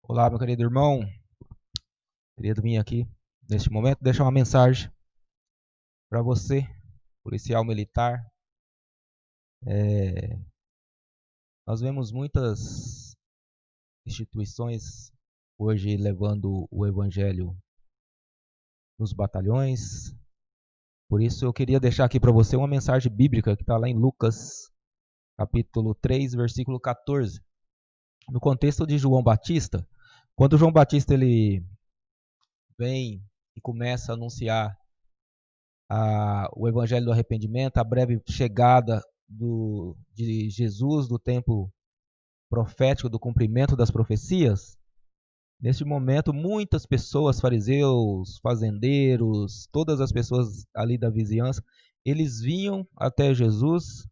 Olá, meu querido irmão. Queria vir aqui, neste momento, deixar uma mensagem para você, policial militar. Nós vemos muitas instituições hoje levando o evangelho nos batalhões. Por isso, eu queria deixar aqui para você uma mensagem bíblica que está lá em Lucas, capítulo 3, versículo 14. No contexto de João Batista, quando João Batista ele vem e começa a anunciar o evangelho do arrependimento, a breve chegada de Jesus, do tempo profético, do cumprimento das profecias. Neste momento, muitas pessoas, fariseus, fazendeiros, todas as pessoas ali da vizinhança, eles vinham até Jesus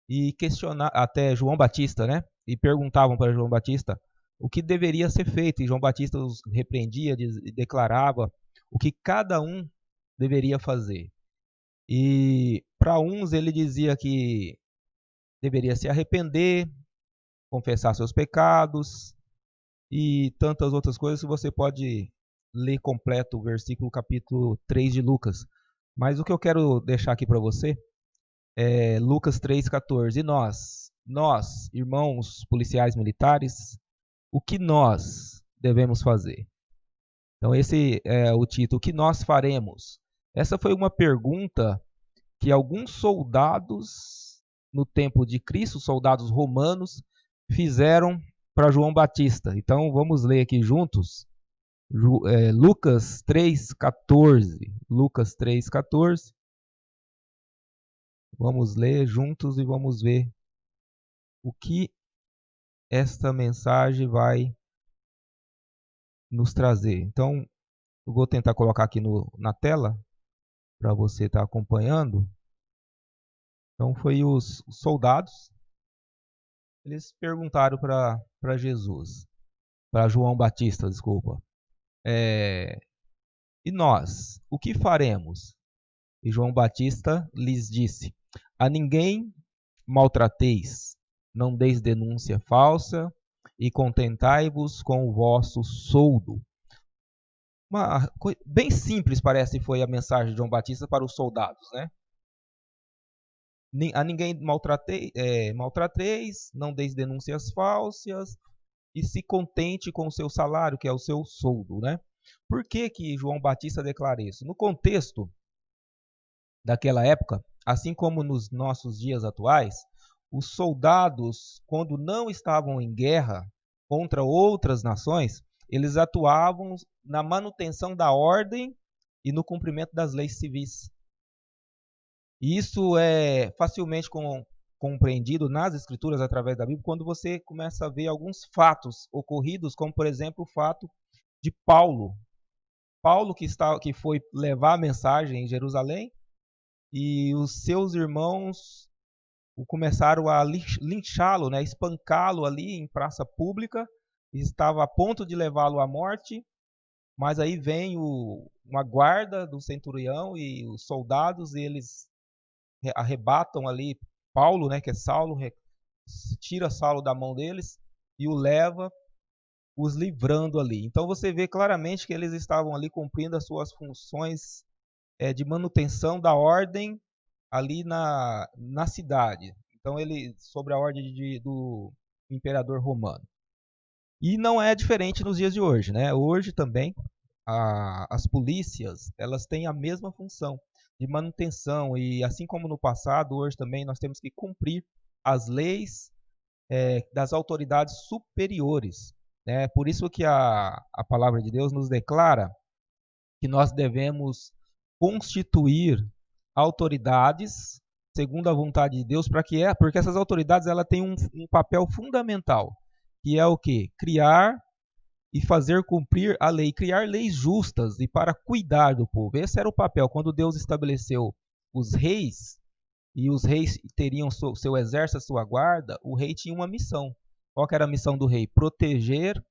e questionavam, até João Batista, né? E perguntavam para João Batista o que deveria ser feito. E João Batista os repreendia e declarava o que cada um deveria fazer. E para uns ele dizia que deveria se arrepender, confessar seus pecados e tantas outras coisas que você pode ler completo o versículo capítulo 3 de Lucas. Mas o que eu quero deixar aqui para você é Lucas 3,14. E nós, irmãos policiais militares, o que nós devemos fazer? Então esse é o título, o que nós faremos? Essa foi uma pergunta que alguns soldados, no tempo de Cristo, soldados romanos, fizeram para João Batista. Então vamos ler aqui juntos Lucas 3,14. Lucas 3,14. Vamos ler juntos e vamos ver o que esta mensagem vai nos trazer. Então, eu vou tentar colocar aqui na tela para você estar acompanhando. Então, foi os soldados. Eles perguntaram para Jesus, para João Batista, desculpa. E nós, o que faremos? E João Batista lhes disse: a ninguém maltrateis, não deis denúncia falsa e contentai-vos com o vosso soldo. Bem simples parece foi a mensagem de João Batista para os soldados, né? A ninguém maltrateis, não deis denúncias falsas e se contente com o seu salário, que é o seu soldo, né? Por que que João Batista declara isso? No contexto daquela época, assim como nos nossos dias atuais, os soldados, quando não estavam em guerra contra outras nações, eles atuavam na manutenção da ordem e no cumprimento das leis civis. E isso é facilmente compreendido nas escrituras através da Bíblia quando você começa a ver alguns fatos ocorridos, como por exemplo o fato de Paulo. Paulo que foi levar a mensagem em Jerusalém e os seus irmãos começaram a linchá-lo, né, espancá-lo ali em praça pública, estava a ponto de levá-lo à morte, mas aí vem uma guarda do centurião e os soldados, e eles arrebatam ali Paulo, né, que é Saulo, tira Saulo da mão deles e o leva, os livrando ali. Então você vê claramente que eles estavam ali cumprindo as suas funções de manutenção da ordem ali na cidade. Então ele sobre a ordem do imperador romano. E não é diferente nos dias de hoje, né? Hoje também as polícias elas têm a mesma função de manutenção e assim como no passado, hoje também nós temos que cumprir as leis das autoridades superiores. Né? Por isso que a palavra de Deus nos declara que nós devemos constituir autoridades segundo a vontade de Deus, porque essas autoridades ela têm um papel fundamental, que é o que? Criar e fazer cumprir a lei, criar leis justas e para cuidar do povo. Esse era o papel. Quando Deus estabeleceu os reis, e os reis teriam seu exército, sua guarda, o rei tinha uma missão. Qual que era a missão do rei? Proteger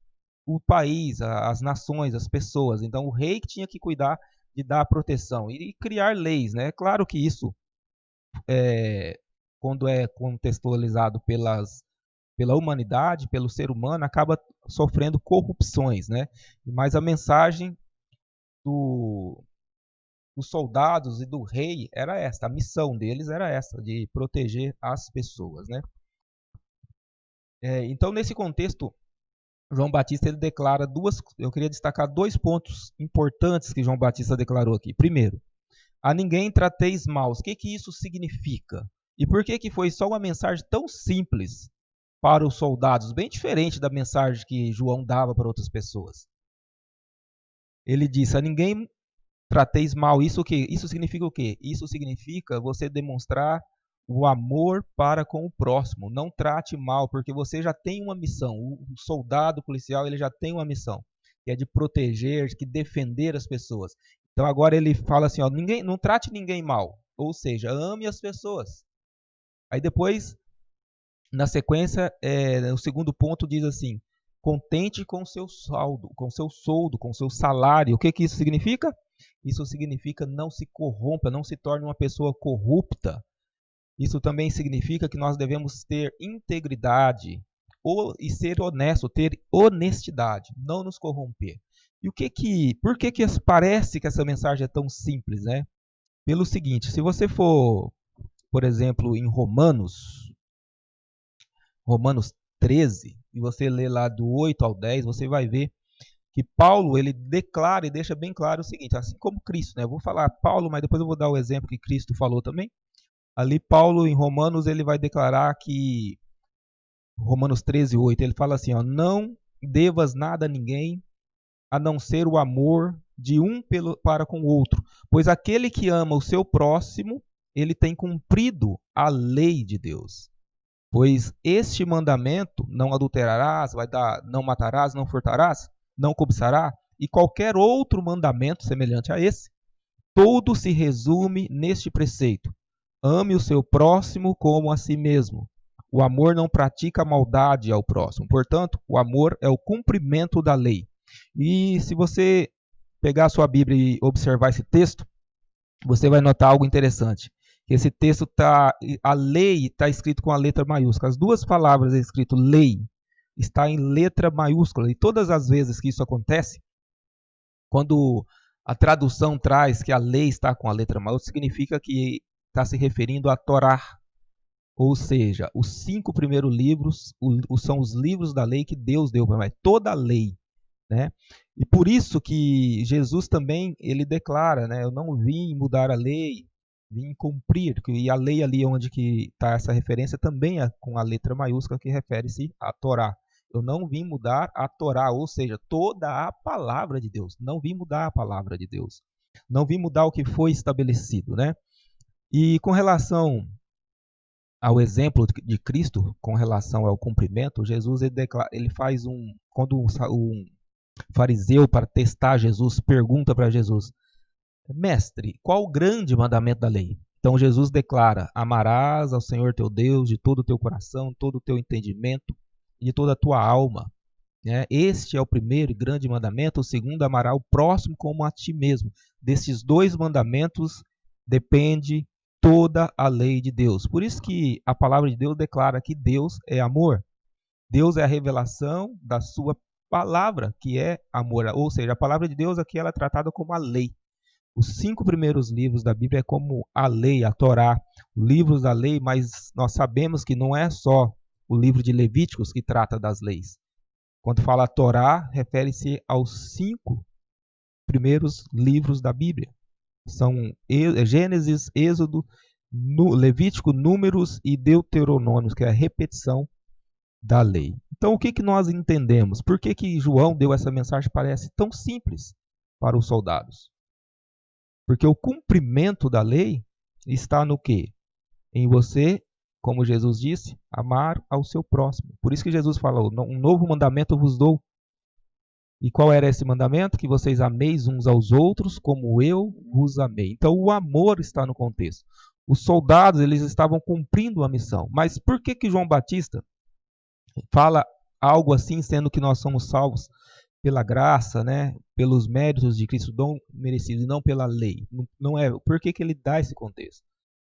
o país, as nações, as pessoas. Então o rei que tinha que cuidar de dar proteção e criar leis, né? Claro que isso, quando é contextualizado pela humanidade, pelo ser humano, acaba sofrendo corrupções, né? Mas a mensagem dos soldados e do rei era esta, a missão deles era essa, de proteger as pessoas, né? Então, nesse contexto, João Batista ele declara eu queria destacar 2 pontos importantes que João Batista declarou aqui. Primeiro, a ninguém trateis mal. O que isso significa? E por que foi só uma mensagem tão simples para os soldados, bem diferente da mensagem que João dava para outras pessoas? Ele disse, a ninguém trateis mal. Isso significa o quê? Isso significa você demonstrar o amor para com o próximo. Não trate mal, porque você já tem uma missão. O soldado policial ele já tem uma missão, que é de proteger, de defender as pessoas. Então agora ele fala assim, ó, não trate ninguém mal, ou seja, ame as pessoas. Aí depois, na sequência, o segundo ponto diz assim, contente com seu saldo, com seu soldo, com seu salário. O que isso significa? Isso significa não se corrompa, não se torne uma pessoa corrupta. Isso também significa que nós devemos ter integridade e ser honesto, ter honestidade, não nos corromper. E por que parece que essa mensagem é tão simples, né? Pelo seguinte, se você for, por exemplo, em Romanos 13, e você ler lá do 8 ao 10, você vai ver que Paulo, ele declara e deixa bem claro o seguinte, assim como Cristo, né? Eu vou falar Paulo, mas depois eu vou dar o exemplo que Cristo falou também. Ali Paulo, em Romanos, ele vai declarar que, Romanos 13, 8, ele fala assim, ó, não devas nada a ninguém, a não ser o amor de um para com o outro, pois aquele que ama o seu próximo, ele tem cumprido a lei de Deus. Pois este mandamento, não adulterarás, não matarás, não furtarás, não cobiçarás, e qualquer outro mandamento semelhante a esse, todo se resume neste preceito: ame o seu próximo como a si mesmo. O amor não pratica maldade ao próximo. Portanto, o amor é o cumprimento da lei. E se você pegar a sua Bíblia e observar esse texto, você vai notar algo interessante. Esse texto a lei está escrito com a letra maiúscula. As duas palavras escrito lei está em letra maiúscula. E todas as vezes que isso acontece, quando a tradução traz que a lei está com a letra maiúscula, significa que está se referindo à Torá. Ou seja, os 5 primeiros livros são os livros da lei que Deus deu para nós. Toda a lei. Né? E por isso que Jesus também ele declara, né? Eu não vim mudar a lei, vim cumprir. E a lei ali onde que está essa referência também é com a letra maiúscula que refere-se à Torá. Eu não vim mudar a Torá, ou seja, toda a palavra de Deus. Não vim mudar a palavra de Deus. Não vim mudar o que foi estabelecido, né? E com relação ao exemplo de Cristo, com relação ao cumprimento, Jesus ele faz quando um fariseu, para testar Jesus, pergunta para Jesus: Mestre, qual o grande mandamento da lei? Então Jesus declara: amarás ao Senhor teu Deus de todo o teu coração, todo o teu entendimento e de toda a tua alma. Este é o primeiro e grande mandamento. O segundo, amará o próximo como a ti mesmo. Desses 2 mandamentos depende toda a lei de Deus. Por isso que a palavra de Deus declara que Deus é amor. Deus é a revelação da sua palavra, que é amor. Ou seja, a palavra de Deus aqui ela é tratada como a lei. Os 5 primeiros livros da Bíblia é como a lei, a Torá, livros da lei, mas nós sabemos que não é só o livro de Levíticos que trata das leis. Quando fala Torá, refere-se aos 5 primeiros livros da Bíblia. São Gênesis, Êxodo, Levítico, Números e Deuteronômio, que é a repetição da lei. Então, o que nós entendemos? Por que João deu essa mensagem parece tão simples para os soldados? Porque o cumprimento da lei está no quê? Em você, como Jesus disse, amar ao seu próximo. Por isso que Jesus falou: um novo mandamento eu vos dou. E qual era esse mandamento? Que vocês ameis uns aos outros como eu vos amei. Então o amor está no contexto. Os soldados eles estavam cumprindo a missão. Mas por que João Batista fala algo assim, sendo que nós somos salvos pela graça, né? Pelos méritos de Cristo, dom merecido, e não pela lei? Não é. Por que ele dá esse contexto?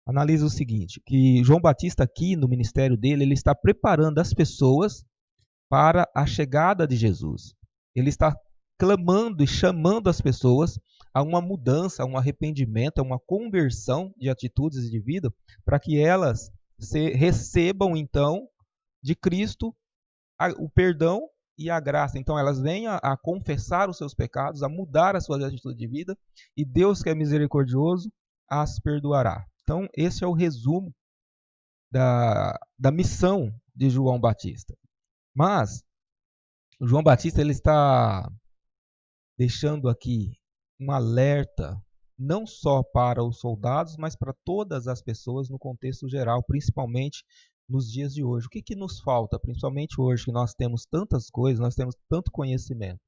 Analisa o seguinte, que João Batista aqui no ministério dele, ele está preparando as pessoas para a chegada de Jesus. Ele está clamando e chamando as pessoas a uma mudança, a um arrependimento, a uma conversão de atitudes e de vida, para que elas recebam então de Cristo o perdão e a graça. Então elas venham a confessar os seus pecados, a mudar a sua atitude de vida, e Deus, que é misericordioso, as perdoará. Então esse é o resumo da missão de João Batista. Mas o João Batista ele está deixando aqui um alerta não só para os soldados, mas para todas as pessoas no contexto geral, principalmente nos dias de hoje. O que nos falta, principalmente hoje, que nós temos tantas coisas, nós temos tanto conhecimento?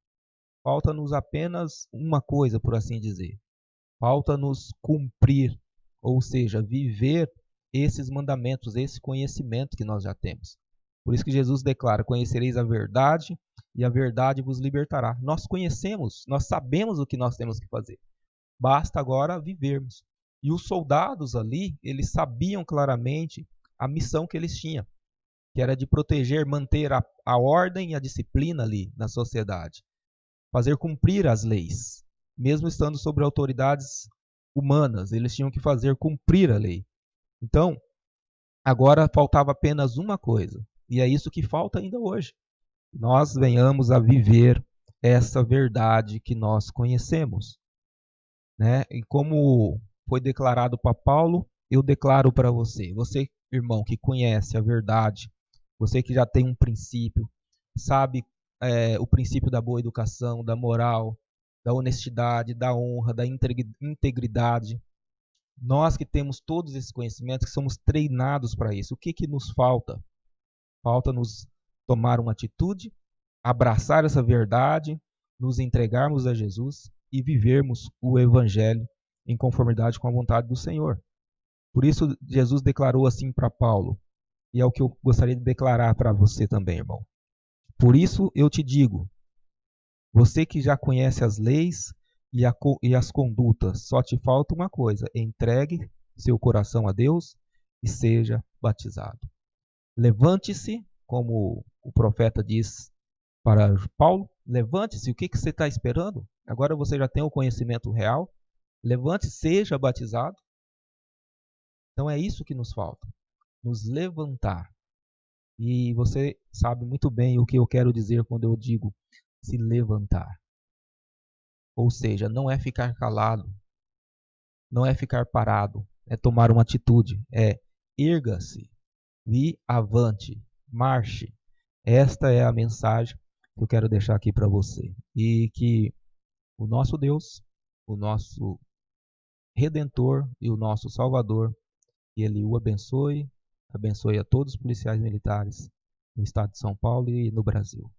Falta-nos apenas uma coisa, por assim dizer. Falta-nos cumprir, ou seja, viver esses mandamentos, esse conhecimento que nós já temos. Por isso que Jesus declara: conhecereis a verdade e a verdade vos libertará. Nós conhecemos, nós sabemos o que nós temos que fazer. Basta agora vivermos. E os soldados ali, eles sabiam claramente a missão que eles tinham, que era de proteger, manter a ordem e a disciplina ali na sociedade. Fazer cumprir as leis. Mesmo estando sobre autoridades humanas, eles tinham que fazer cumprir a lei. Então, agora faltava apenas uma coisa, e é isso que falta ainda hoje. Nós venhamos a viver essa verdade que nós conhecemos. Né? E como foi declarado para Paulo, eu declaro para você. Você, irmão, que conhece a verdade, você que já tem um princípio, sabe o princípio da boa educação, da moral, da honestidade, da honra, da integridade. Nós que temos todos esses conhecimentos, que somos treinados para isso, o que nos falta? Falta-nos tomar uma atitude, abraçar essa verdade, nos entregarmos a Jesus e vivermos o Evangelho em conformidade com a vontade do Senhor. Por isso, Jesus declarou assim para Paulo, e é o que eu gostaria de declarar para você também, irmão. Por isso eu te digo, você que já conhece as leis e as condutas, só te falta uma coisa: entregue seu coração a Deus e seja batizado. Levante-se, como o profeta diz para Paulo, levante-se, o que você está esperando? Agora você já tem o conhecimento real, levante-se, seja batizado. Então é isso que nos falta, nos levantar. E você sabe muito bem o que eu quero dizer quando eu digo se levantar. Ou seja, não é ficar calado, não é ficar parado, é tomar uma atitude, é erga-se, e avante, marche. Esta é a mensagem que eu quero deixar aqui para você. E que o nosso Deus, o nosso Redentor e o nosso Salvador, Ele o abençoe a todos os policiais militares no estado de São Paulo e no Brasil.